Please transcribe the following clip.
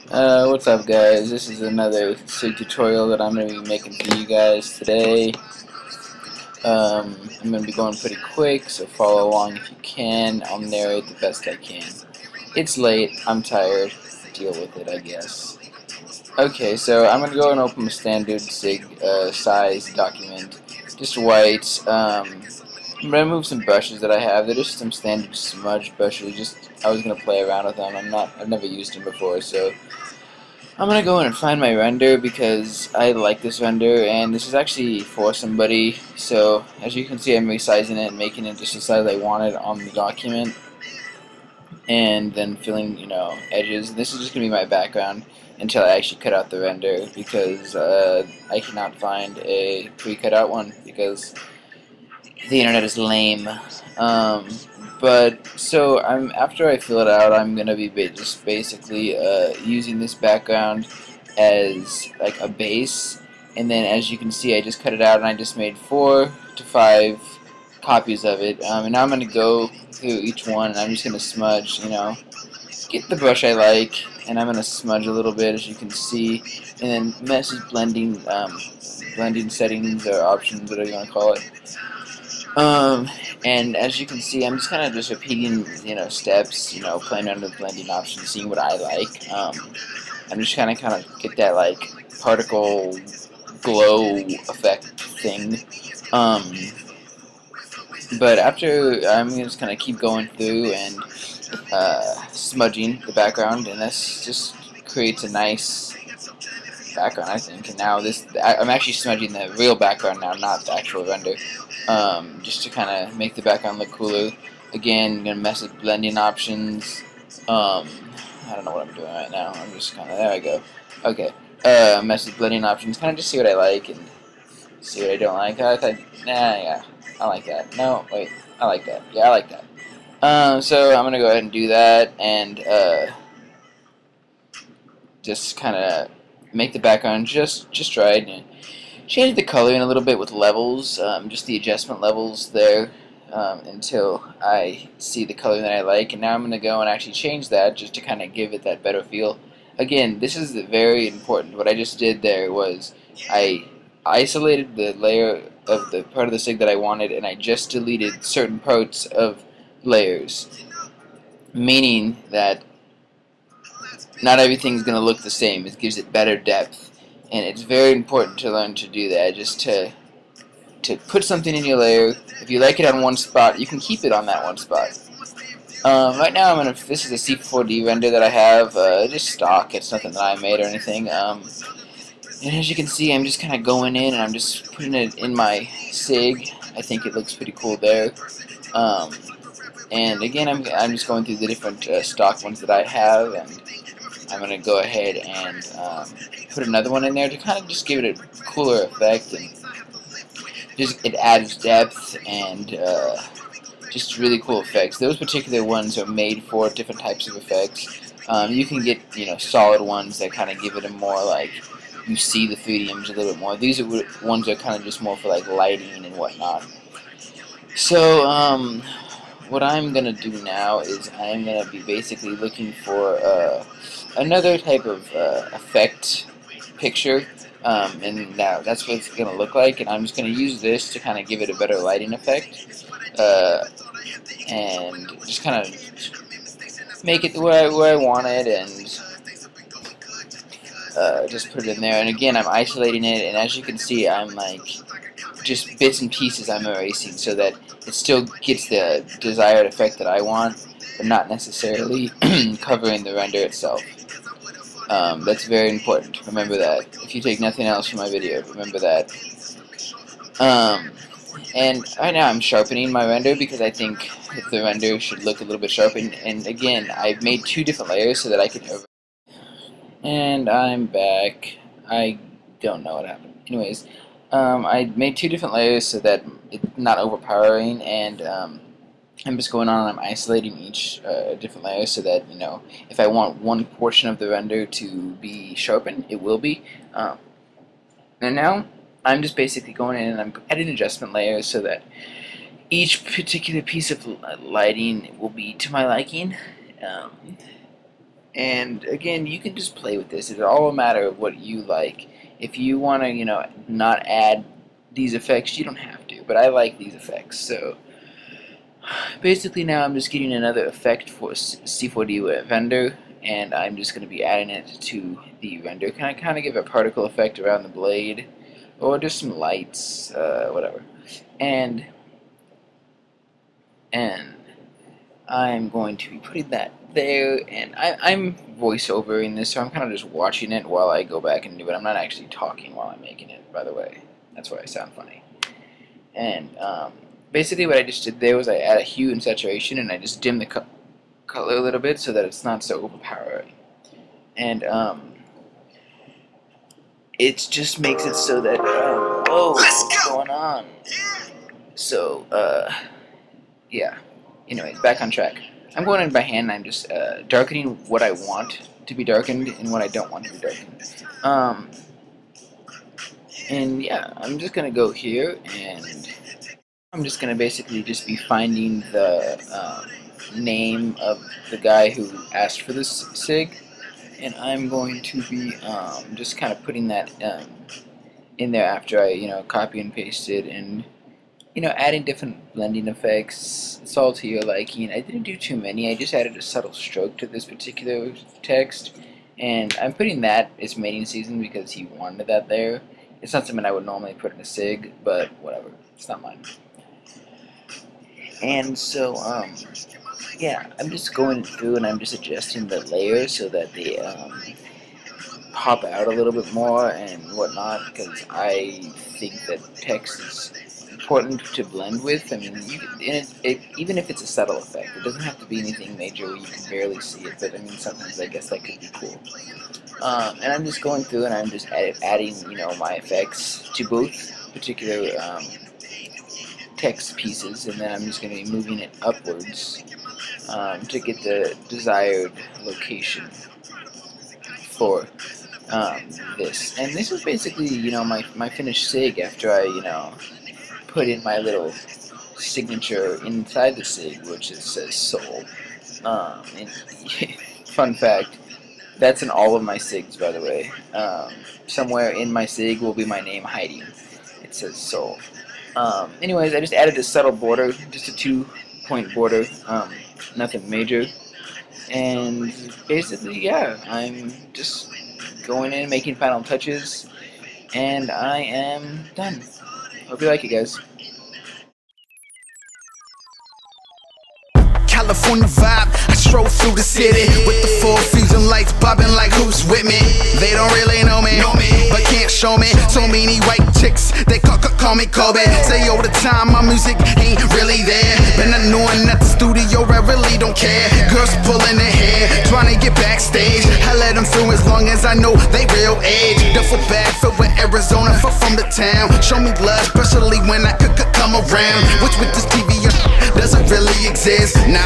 What's up, guys? This is another SIG tutorial that I'm going to be making for you guys today. I'm going to be going pretty quick, so follow along if you can. I'll narrate the best I can. It's late, I'm tired, deal with it, I guess. Okay, so I'm going to go and open a standard SIG size document, just white. I'm going to move some brushes that I have. They're just some standard smudge brushes. I was going to play around with them. I've never used them before, so I'm gonna go in and find my render because I like this render, and this is actually for somebody. So as you can see, I'm resizing it and making it just the size I wanted on the document, and then filling, edges. This is just gonna be my background until I actually cut out the render because I cannot find a pre-cut out one because the internet is lame. But so after I fill it out, I'm gonna be just basically using this background as like a base, and then as you can see, I just cut it out and I just made 4 to 5 copies of it. And now I'm gonna go through each one and I'm just gonna smudge, get the brush I like, and I'm gonna smudge a little bit, as you can see, and then message blending, blending settings or options, whatever you want to call it. And as you can see, I'm just kind of just repeating, steps, playing under the blending option, seeing what I like. I'm just kind of get that like particle glow effect thing. But after, I'm just kind of keep going through and smudging the background, and this just creates a nice background, I think. And now I'm actually smudging the real background now, not the actual render, just to kind of make the background look cooler. Again, I'm gonna mess with blending options. I don't know what I'm doing right now. I'm just kind of, there I go. Okay, mess with blending options, kind of just see what I like and see what I don't like. I thought, yeah, I like that. No, wait, I like that. Yeah, I like that. So I'm gonna go ahead and do that, and just kind of make the background just right, and change the coloring a little bit with levels, just the adjustment levels there, until I see the color that I like. And now I'm going to go and actually change that just to kind of give it that better feel. Again, this is very important. What I just did there was I isolated the layer of the part of the SIG that I wanted, and I just deleted certain parts of layers, meaning that not everything's going to look the same. It gives it better depth, and it's very important to learn to do that, just to put something in your layer. If you like it on one spot, you can keep it on that one spot. Right now, this is a C4D render that I have, just stock. It's nothing that I made or anything. And as you can see, I'm just kind of going in and I'm just putting it in my SIG. I think it looks pretty cool there. And again, I'm just going through the different stock ones that I have, and I'm going to go ahead and put another one in there to kind of just give it a cooler effect, and it adds depth and just really cool effects. Those particular ones are made for different types of effects. You can get solid ones that kind of give it a more like you see the 3D image a little bit more. These are ones that are kind of just more for like lighting and whatnot. So what I'm gonna do now is I'm gonna be basically looking for another type of effect picture, and now that's what it's gonna look like. And I'm just gonna use this to kind of give it a better lighting effect, and just kind of make it where I want it, and just put it in there. And again, I'm isolating it, and as you can see, I'm like just bits and pieces I'm erasing so that it still gets the desired effect that I want, but not necessarily covering the render itself. That's very important. Remember that. If you take nothing else from my video, remember that. And right now I'm sharpening my render because I think the render should look a little bit sharpened. And again, I've made 2 different layers so that I can And I'm back. I don't know what happened. Anyways, I made 2 different layers so that it's not overpowering, and I'm just going on and I'm isolating each different layer so that, if I want one portion of the render to be sharpened, it will be. And now I'm just basically going in and I'm adding adjustment layers so that each particular piece of lighting will be to my liking. And again, you can just play with this. It's all a matter of what you like. If you want to, not add these effects, you don't have to. But I like these effects. So basically now I'm just getting another effect for C4D render, and I'm just going to be adding it to the render. Can I kind of give a particle effect around the blade, or just some lights, whatever. And I'm going to be putting that there, and I'm voiceovering this, so I'm kind of just watching it while I go back and do it. I'm not actually talking while I'm making it, by the way. That's why I sound funny. And basically what I just did there was I add a hue and saturation, and I just dim the color a little bit so that it's not so overpowering. And it just makes it so that, whoa, what's going on? So, yeah. Anyways, back on track. I'm going in by hand, and I'm just darkening what I want to be darkened and what I don't want to be darkened. And yeah, I'm just going to go here, and I'm just going to basically just be finding the name of the guy who asked for this SIG, and I'm going to be just kind of putting that in there after I copy and paste it, and adding different blending effects. It's all to your liking. I didn't do too many. I just added a subtle stroke to this particular text, and I'm putting that as mating season because he wanted that there. It's not something I would normally put in a SIG, but whatever. It's not mine. And so, yeah, I'm just going through and I'm just adjusting the layers so that they pop out a little bit more and whatnot, because I think that text is important to blend with. I mean, even if it's a subtle effect, it doesn't have to be anything major where you can barely see it, but I mean, sometimes I guess that could be cool. And I'm just going through and I'm just adding, my effects to both particular text pieces, and then I'm just going to be moving it upwards to get the desired location for this. And this is basically, my finished SIG after I, put in my little signature inside the SIG, which says soul. And fun fact, that's in all of my SIGs, by the way. Somewhere in my SIG will be my name hiding. It says soul. Anyways, I just added a subtle border, just a 2-point border, nothing major. And basically, yeah, I'm just going in, making final touches, and I am done. Hope you like it, guys. California vibe, I stroll through the city with the full fusion lights bobbing like who's with me. They don't really know me, but can't show me. So many white chicks, they call me Kobe. Say all the time my music ain't really there. Been annoying at the studio, I really don't care. Girls pulling their hair, trying to get backstage. I let them through as long as I know they real age. Duffel bag filled with Arizona, from the town. Show me love, especially when I could come around. Which with this TV doesn't really exist. Now